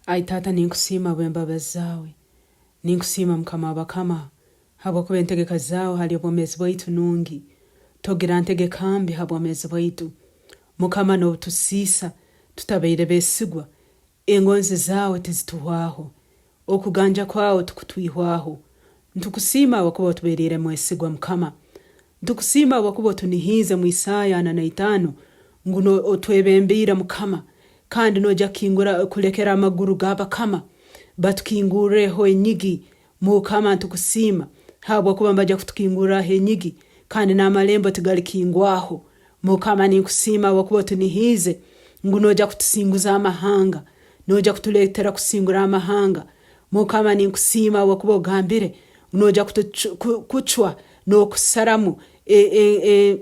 Ai Taata ninkusima bw'embabazi zawe. Ninkusima mukama wabakama. Habwokuba entegeka zawe hali obwomezi bwaitu nungi. Togira ntegekambi habwomezi bwaitu. Mukama n'obutusisa tutabaire besigwa. Engonzi zawe tizituhwaho. Okuganja kwawe tukutwihwaho. Ntukusima wakuba otuberire mwesigwa mukama. Ntukusima wakuba otunihize mu Isaya 45 nguno otwebembira mukama. Kandi noja kingura kulekera amaguru g'abakama batukingureho enyigi mukama. Ntukusima habwokuba mbaja kutukinguraho enyigi kandi n'amalembo tigalikingwaho mukama. Ninkusima wakuba tunihize nguno oja kutusinguza amahanga, noja kutuletera kusingura amahanga mukama. Ninkusima wakuba ogambire noja kuchwa n'okusaramu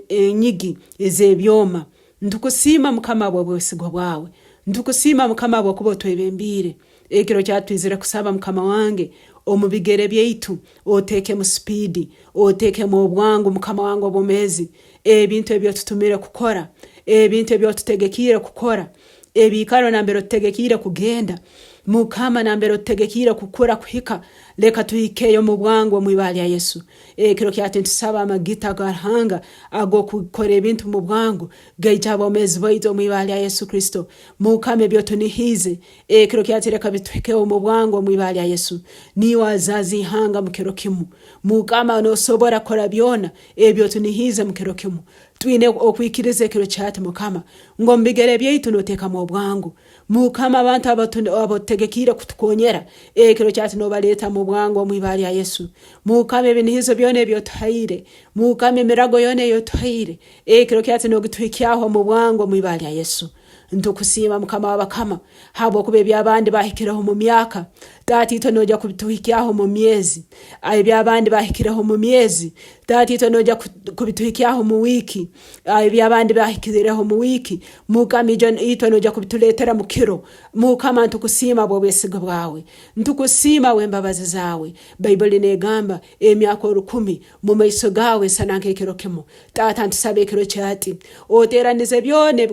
enyigi ezebyoma. Ntukusima mukama bw'obwesigwa bwawe. Ntukusima mukama wakuba otwebembire. Ekiro kyatwizira kusaba mukama wange omubigere byaitu oteke mu speedi, oteke mu obwangu mukama wange obumezi. Ebintu ebyo tutumire kukora, ebintu ebyo tutegekire kukora, ebikaro nambero tutegekire kugenda mukama, nambero tutegekire kukura kuhika. Leka tuhikeyo mu bwangu mu ibali ya Yesu. Ekiro kyate tusaba amagita garhanga ago kukora ebintu mu bwangu gaijabo mezi bwaitu mu ibali ya Yesu Kristo mukama. Ebyo tunihize ekiro kyate leka bituhikeyo mu bwangu mu ibali ya Yesu. Ni wazazi hanga mukiro kimu mukama no sobora kora byona ebyo tunihize mukiro kimu. Twine okwikiriza ekiro kyate mukama ngo mbigere byaitu noteka mu bwangu mukama. Abantu abotegekire kutukonyera ekiro kyate no baleta mu bwangu mu ibali ya Yesu mukama. Ebinihizo byone ebyo tuhayire mukama, emirago yone yo tuhayire ekiro kyate no gitwikyaho mu bwangu mu ibali ya Yesu. Ntukusima mukama wabakama habwokuba ebyabandi bahikiraho mu myaka Taata ito noja kubituhikyaho mu myezi. Ebyabandi bahikiraho mu myezi Taata ito noja kubituhikyaho mu wiki. Ebyabandi bahikireho mu wiki mukama ito noja kubituletera mu kiro mukama. Ntukusima bw'obwesigwa bwawe. Ntukusima w'embabazi zawe. Bible negamba emyaka 10 mu maiso gawe sananke ekiro kimo. Taata ntusabe ekiro kyati oteranize byone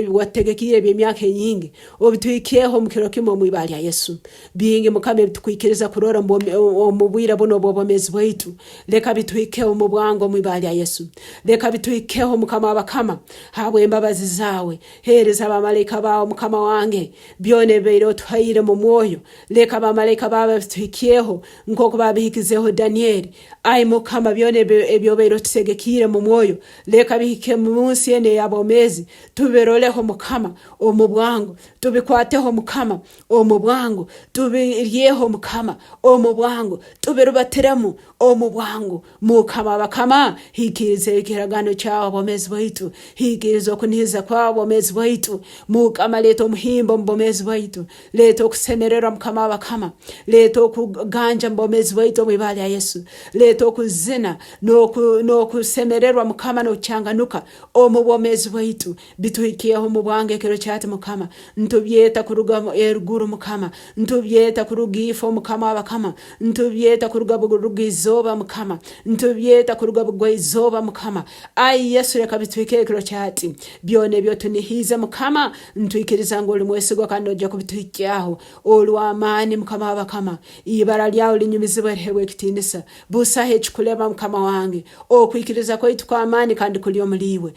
bwategekire by'emyaka nyingi obituhikyeho mu kiro kimo mu ibali ya Yesu. Bingi mukame tukwikiriza kurora mu bwira buno bw'obomezi bwaitu. Leka bituhikeho mu bwangu mu ibali ya Yesu. Leka bituhikeho mukama wabakama habwe embabazi zawe. Hereza abamalayika bawe mukama wange byone beiro tuhayire mu mwoyo. Leka abamalayika bawe bituhikeho nkoko babihikizeho Danieli. Ai mukama byone ebyo beiro tusegekire mu mwoyo. Leka bihike mu munsi ene yabomezi tuberoleho mukama omu bwangu. Tubikwateho mukama omu bwangu. Tubiryeho mukama omu bwangu. Tubirubatiremu omu bwangu mukama bakama. Hikirize ikiragano cyawo bomezi bwaitu. Hikirize okunihiza kwawo bomezi bwaitu mukama. Leto omuhimbo mbomezi bwaitu. Leto okusemerera mukama bakama. Leto okuganja mbomezi bwaitu mu ibali ya Yesu. Leto okuzina n'okusemererwa mukama n'ocyanganuka omu bomezi bwaitu. Bituhikiyeho mu bwange ekiro kyate mukama. Ntubyeta kuruga eruguru mukama. Ntubyeta kurugifo mukama bakama. Ntubyeta kuruga burugizoba mukama. Ntubyeta kuruga bugwizoba mukama. Ai Yesu leka bituhike ekiro kyate byone byo tunihize mukama. Ntwikiriza ngo limwesigwa kandi oja kubituhikyaho olw'amani mukama bakama. Ibara lyawo linyumizibwa hewe kitindisa busahe ekikuleba mukama wange. Okwikiriza kwaitu kwa amani kandi kuli omuliwe.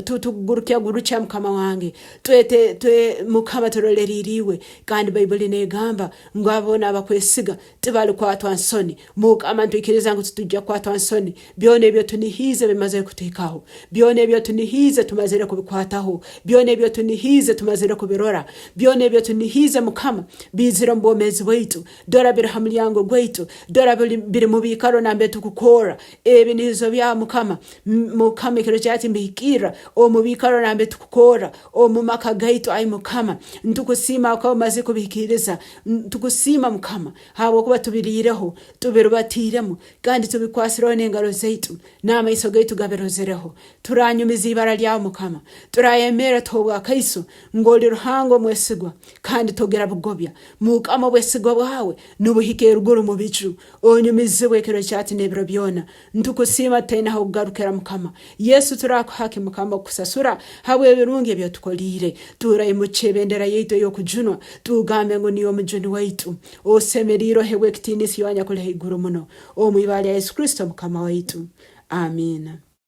Tutugurukya gurucha mukama wange. Twe mukama turoleririwe kandi Bible negamba ngo abona abakwesiga tibali kwatwa nsoni mukama. Ntwikiriza ngo tutujja kwatwa nsoni byone byo tunihize bimaze kutekaho. Byone byo tunihize tumazire kubikwataho. Byone byo tunihize tumazire kubirora. Byone byo tunihize mukama bizira mbomezi bwaitu. Dora biri hamulyango gwaitu. Dora biri mubikaro nambe tukukora ebinizo bya mukama. Mukama ekiro kyati mbihikira omubikaro nambe tukukora omumaka gaitu ai mukama. Ntukusima kwa maze kubikiriza. Ntukusima mukama habwo kuba tubirireho tubirubatiremo kandi tubikwasira turone engalo zaitu n'amaiso gaitu gaberozereho turanyumiza ibara ryawe mukama turayemera tobwa kaiso ngoli ruhango mwesigwa kandi togera bugobya mukama bwesigwa bwawe nubuhike ruguru mu bicu onyumizibwe kiro cyati nebiro byona ntukusima tena ho kugarukira mukama Yesu turakuhake mukama kusasura hawe birunge byo tukolire turayimuce bendera yeito yo kujunwa tugambe ngo niyo mujuni waitu osemeriro hewe kitinisi yanya kule higuru muno o mwibali ya Yesu Kristo mukama waitu. Amina.